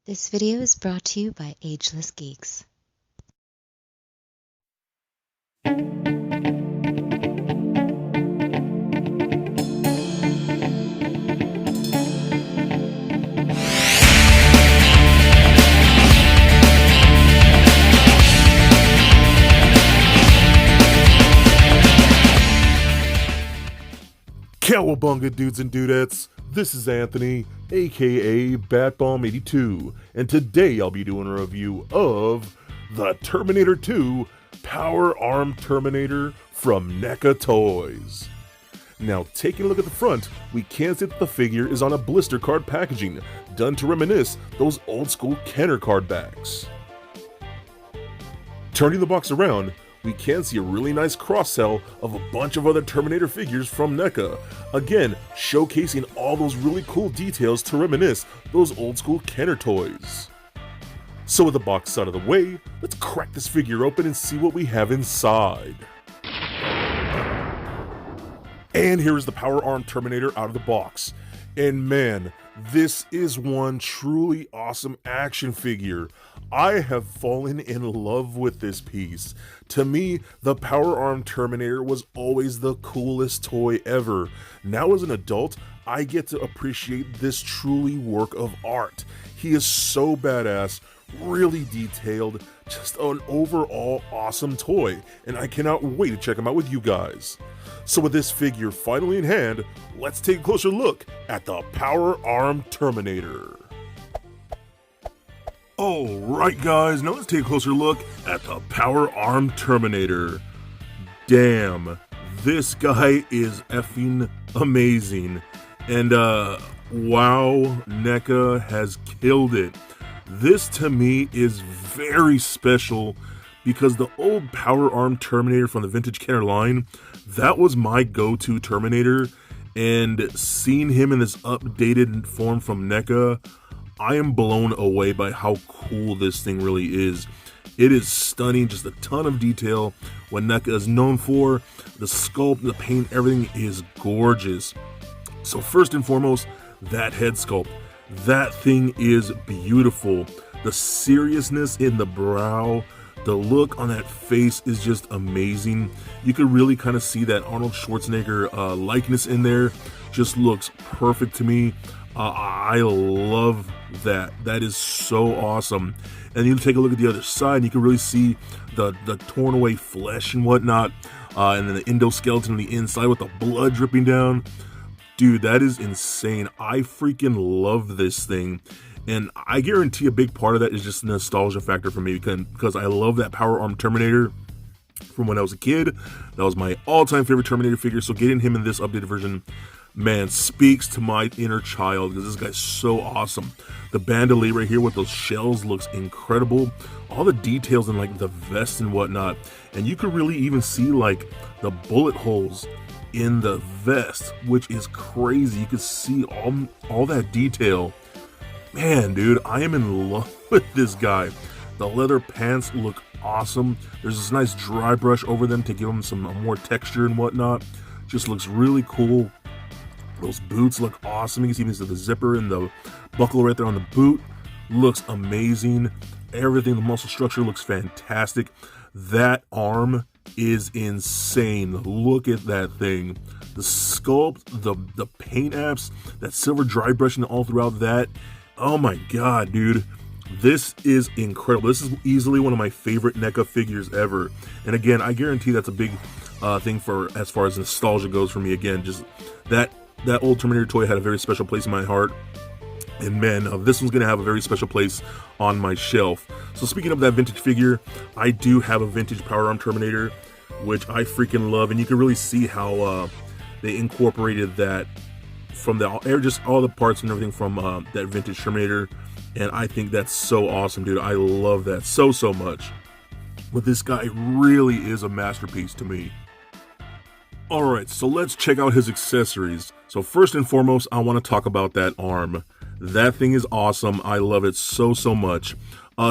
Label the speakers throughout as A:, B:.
A: This video is brought to you by Ageless Geeks.
B: Cowabunga dudes and dudettes, this is Anthony, aka BatBomb82, and today I'll be doing a review of the Terminator 2 Power Arm Terminator from NECA Toys. Now, taking a look at the front, we can see that the figure is on a blister card packaging, done to reminisce those old school Kenner card backs. Turning the box around, we can see a really nice cross-sell of a bunch of other Terminator figures from NECA, again showcasing all those really cool details to reminisce those old school Kenner toys. So with the box out of the way, let's crack this figure open and see what we have inside. And here is the Power Arm Terminator out of the box. And man, this is one truly awesome action figure. I have fallen in love with this piece. To me, the Power Arm Terminator was always the coolest toy ever. Now as an adult, I get to appreciate this truly work of art. He is so badass, really detailed, just an overall awesome toy, and I cannot wait to check him out with you guys. So with this figure finally in hand, let's take a closer look at the Power Arm Terminator. Alright guys, now let's take a closer look at the Power Arm Terminator. Damn, this guy is effing amazing. And wow, NECA has killed it. This to me is very special because the old Power Arm Terminator from the vintage Kenner line, that was my go-to Terminator, and seeing him in this updated form from NECA, I am blown away by how cool this thing really is. It is stunning, just a ton of detail. What NECA is known for, the sculpt, the paint, everything is gorgeous. So first and foremost, that head sculpt. That thing is beautiful. The seriousness in the brow, the look on that face is just amazing. You could really kind of see that Arnold Schwarzenegger likeness in there. Just looks perfect to me. I love that. That is so awesome. And you take a look at the other side, and you can really see the torn away flesh and whatnot, and then the endoskeleton on the inside with the blood dripping down. Dude, that is insane. I freaking love this thing. And I guarantee a big part of that is just the nostalgia factor for me because I love that Power Arm Terminator from when I was a kid. That was my all-time favorite Terminator figure, so getting him in this updated version, man, speaks to my inner child because this guy's so awesome. The bandolier right here with those shells looks incredible. All the details in like the vest and whatnot. And you could really even see like the bullet holes in the vest, which is crazy. You could see all that detail. Man, dude, I am in love with this guy. The leather pants look awesome. There's this nice dry brush over them to give them some more texture and whatnot. Just looks really cool. Those boots look awesome. You can see the zipper and the buckle right there on the boot. Looks amazing. Everything, the muscle structure looks fantastic. That arm is insane. Look at that thing. The sculpt, the paint apps, that silver dry brushing all throughout that. Oh my god, dude. This is incredible. This is easily one of my favorite NECA figures ever. And again, I guarantee that's a big thing for as far as nostalgia goes for me. Again, just that old Terminator toy had a very special place in my heart. And man, this one's gonna have a very special place on my shelf. So speaking of that vintage figure, I do have a vintage Power Arm Terminator, which I freaking love. And you can really see how they incorporated that from just all the parts and everything from that vintage Terminator. And I think that's so awesome, dude. I love that so much. But this guy really is a masterpiece to me. Alright, so let's check out his accessories. So first and foremost, I want to talk about that arm. That thing is awesome. I love it so much.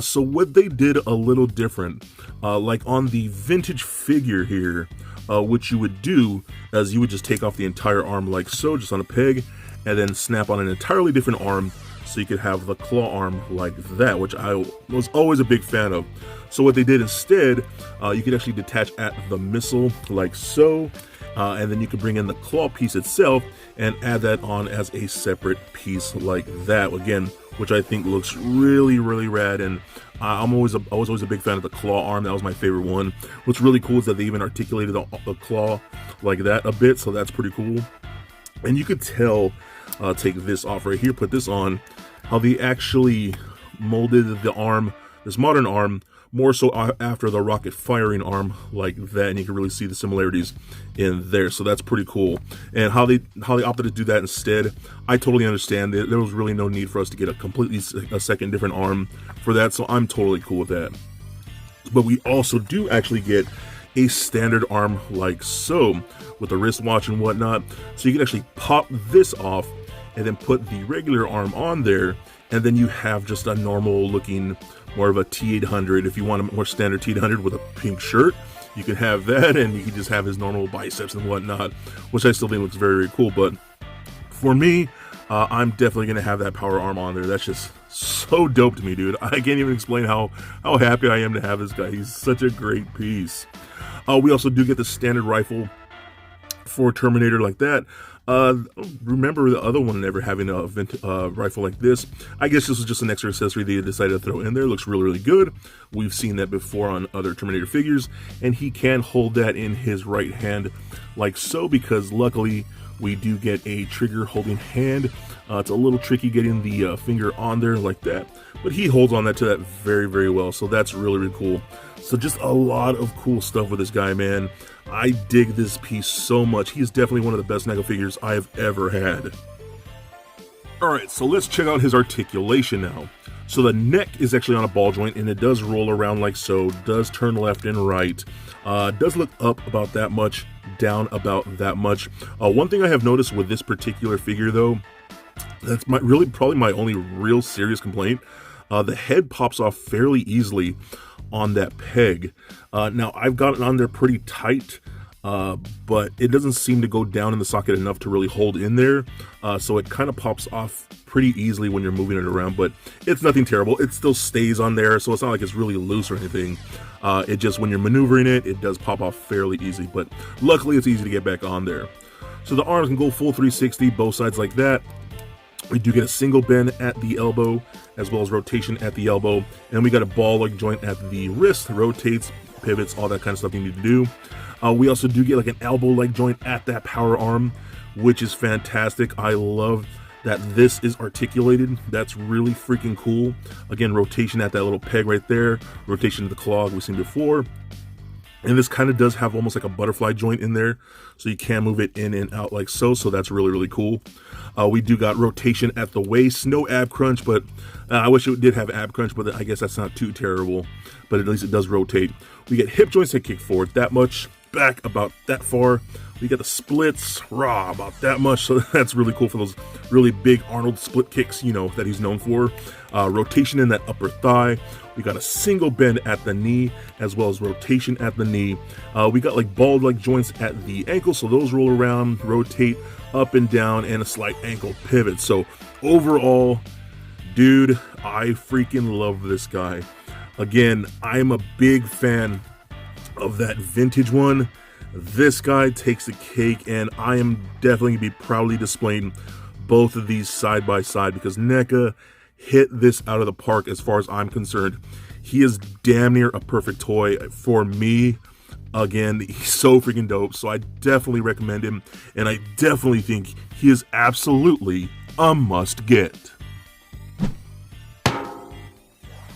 B: So what they did a little different, like on the vintage figure here, what you would do is you would just take off the entire arm like so, just on a peg, and then snap on an entirely different arm so you could have the claw arm like that, which I was always a big fan of. So what they did instead, you could actually detach at the missile like so, and then you could bring in the claw piece itself and add that on as a separate piece like that, again, which I think looks really, really rad. And I was always a big fan of the claw arm. That was my favorite one. What's really cool is that they even articulated the claw like that a bit, so that's pretty cool. And you could tell, take this off right here, put this on, how they actually molded the arm, this modern arm, more so after the rocket firing arm like that, and you can really see the similarities in there. So that's pretty cool. And how they opted to do that instead, I totally understand. There was really no need for us to get a second different arm for that, so I'm totally cool with that. But we also do actually get a standard arm like so, with the wristwatch and whatnot. So you can actually pop this off and then put the regular arm on there, and then you have just a normal looking, more of a T800. If you want a more standard T800 with a pink shirt, you can have that, and you can just have his normal biceps and whatnot, which I still think looks very, very cool. But for me, I'm definitely gonna have that power arm on there. That's just so dope to me, dude. I can't even explain how happy I am to have this guy. He's such a great piece. We also do get the standard rifle for Terminator like that. Remember the other one never having a rifle like this. I guess this was just an extra accessory they decided to throw in there. Looks really, really good. We've seen that before on other Terminator figures, and he can hold that in his right hand like so, because luckily we do get a trigger holding hand. It's a little tricky getting the finger on there like that, but he holds on to that very, very well, so that's really, really cool. So just a lot of cool stuff with this guy, man. I dig this piece so much. He's definitely one of the best NECA figures I have ever had. Alright, so let's check out his articulation now. So the neck is actually on a ball joint, and it does roll around like so, does turn left and right, does look up about that much, down about that much. One thing I have noticed with this particular figure though, that's probably my only real serious complaint, the head pops off fairly easily on that peg. Now I've got it on there pretty tight, but it doesn't seem to go down in the socket enough to really hold in there, so it kind of pops off pretty easily when you're moving it around, but it's nothing terrible. It still stays on there, so it's not like it's really loose or anything. It just, when you're maneuvering it, it does pop off fairly easy, but luckily it's easy to get back on there. So the arms can go full 360, both sides like that. We do get a single bend at the elbow, as well as rotation at the elbow, and we got a ball-like joint at the wrist, rotates, pivots, all that kind of stuff you need to do. We also do get like an elbow-like joint at that power arm, which is fantastic. I love that this is articulated. That's really freaking cool. Again, rotation at that little peg right there, rotation to the claw we've seen before. And this kind of does have almost like a butterfly joint in there, so you can move it in and out like so, so that's really, really cool. We do got rotation at the waist, no ab crunch, but I wish it did have ab crunch, but I guess that's not too terrible, but at least it does rotate. We get hip joints that kick forward that much, back about that far. We got the splits, about that much, so that's really cool for those really big Arnold split kicks, you know, that he's known for. Rotation in that upper thigh. We got a single bend at the knee, as well as rotation at the knee. We got like ball-like joints at the ankle, so those roll around, rotate up and down, and a slight ankle pivot. So overall, dude, I freaking love this guy. Again, I'm a big fan of that vintage one. This guy takes the cake, and I am definitely going to be proudly displaying both of these side by side, because NECA hit this out of the park as far as I'm concerned. He is damn near a perfect toy for me. Again, he's so freaking dope, so I definitely recommend him, and I definitely think he is absolutely a must get.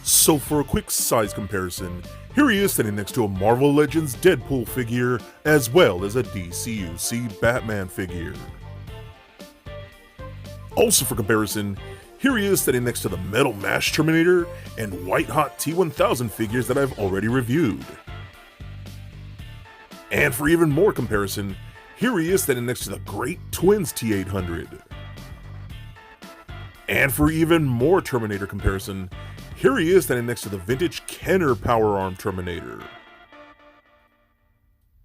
B: So for a quick size comparison, here he is standing next to a Marvel Legends Deadpool figure, as well as a DCUC Batman figure. Also for comparison, here he is standing next to the Metal Mash Terminator and White Hot T1000 figures that I've already reviewed. And for even more comparison, here he is standing next to the Great Twins T800. And for even more Terminator comparison, here he is standing next to the vintage Kenner Power Arm Terminator.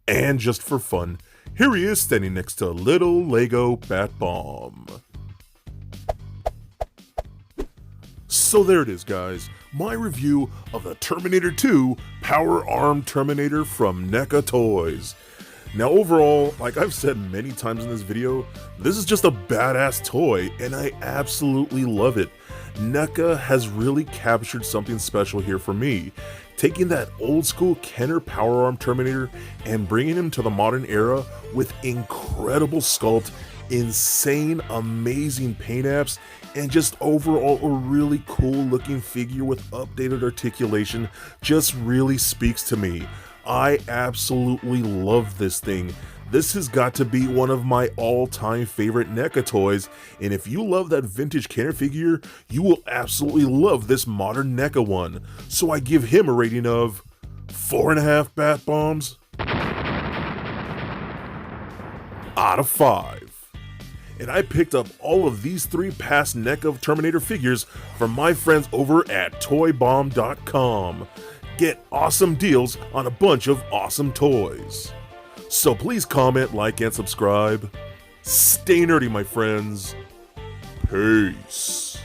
B: And just for fun, here he is standing next to Little Lego Bat Bomb. So there it is, guys, my review of the Terminator 2 Power Arm Terminator from NECA Toys. Now overall, like I've said many times in this video, this is just a badass toy and I absolutely love it. NECA has really captured something special here for me, taking that old school Kenner Power Arm Terminator and bringing him to the modern era with incredible sculpt, insane, amazing paint apps, and just overall a really cool looking figure with updated articulation just really speaks to me. I absolutely love this thing. This has got to be one of my all-time favorite NECA toys, and if you love that vintage Kenner figure, you will absolutely love this modern NECA one. So I give him a rating of 4.5 bat bombs out of 5. And I picked up all of these 3 past NECA Terminator figures from my friends over at toybomb.com. Get awesome deals on a bunch of awesome toys. So please comment, like, and subscribe. Stay nerdy, my friends. Peace.